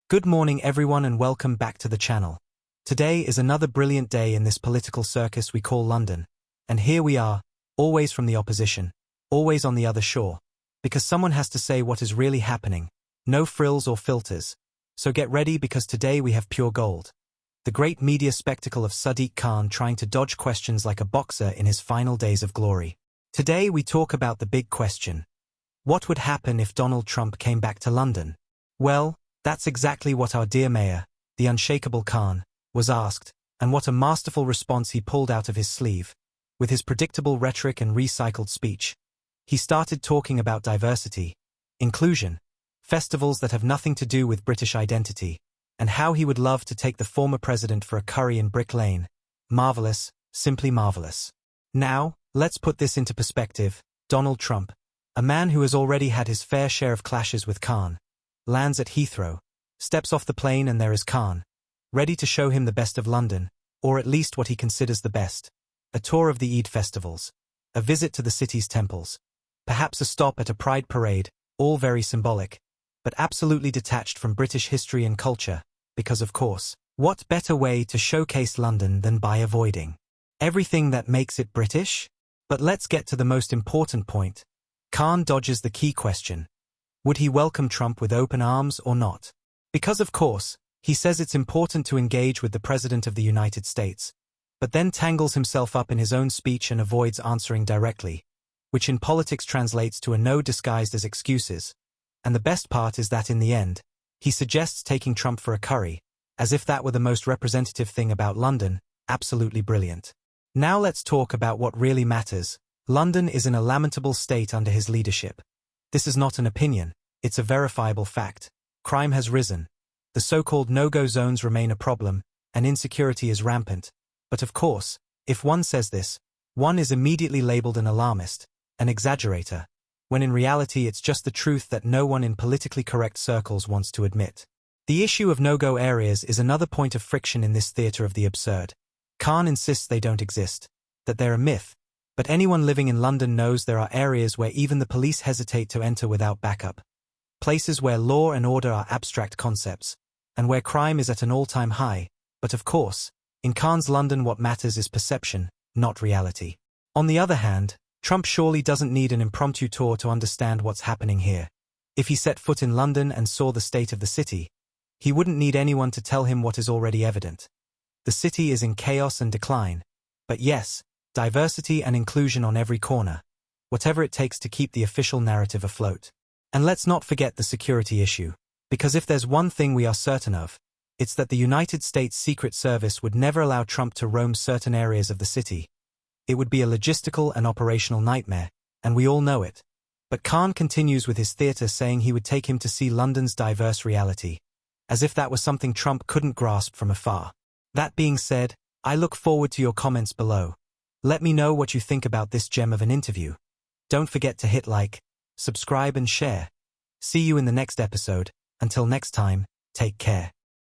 Good morning everyone and welcome back to the channel. Today is another brilliant day in this political circus we call London. And here we are, always from the opposition, always on the other shore. Because someone has to say what is really happening. No frills or filters. So get ready because today we have pure gold. The great media spectacle of Sadiq Khan trying to dodge questions like a boxer in his final days of glory. Today we talk about the big question. What would happen if Donald Trump came back to London? Well, that's exactly what our dear mayor, the unshakable Khan, was asked, and what a masterful response he pulled out of his sleeve. With his predictable rhetoric and recycled speech, he started talking about diversity, inclusion, festivals that have nothing to do with British identity, and how he would love to take the former president for a curry in Brick Lane. Marvelous, simply marvelous. Now, let's put this into perspective. Donald Trump, a man who has already had his fair share of clashes with Khan, lands at Heathrow, steps off the plane and there is Khan, ready to show him the best of London, or at least what he considers the best. A tour of the Eid festivals, a visit to the city's temples, perhaps a stop at a pride parade, all very symbolic, but absolutely detached from British history and culture, because of course, what better way to showcase London than by avoiding everything that makes it British? But let's get to the most important point. Khan dodges the key question. Would he welcome Trump with open arms or not? Because of course, he says it's important to engage with the President of the United States, but then tangles himself up in his own speech and avoids answering directly, which in politics translates to a no disguised as excuses. And the best part is that in the end, he suggests taking Trump for a curry, as if that were the most representative thing about London. Absolutely brilliant. Now let's talk about what really matters. London is in a lamentable state under his leadership. This is not an opinion, it's a verifiable fact. Crime has risen. The so-called no-go zones remain a problem, and insecurity is rampant. But of course, if one says this, one is immediately labeled an alarmist, an exaggerator, when in reality it's just the truth that no one in politically correct circles wants to admit. The issue of no-go areas is another point of friction in this theater of the absurd. Khan insists they don't exist, that they're a myth, but anyone living in London knows there are areas where even the police hesitate to enter without backup. Places where law and order are abstract concepts, and where crime is at an all-time high. But of course, in Khan's London what matters is perception, not reality. On the other hand, Trump surely doesn't need an impromptu tour to understand what's happening here. If he set foot in London and saw the state of the city, he wouldn't need anyone to tell him what is already evident. The city is in chaos and decline. But yes, diversity and inclusion on every corner. Whatever it takes to keep the official narrative afloat. And let's not forget the security issue. Because if there's one thing we are certain of, it's that the United States Secret Service would never allow Trump to roam certain areas of the city. It would be a logistical and operational nightmare, and we all know it. But Khan continues with his theater saying he would take him to see London's diverse reality. As if that was something Trump couldn't grasp from afar. That being said, I look forward to your comments below. Let me know what you think about this gem of an interview. Don't forget to hit like, subscribe and share. See you in the next episode. Until next time, take care.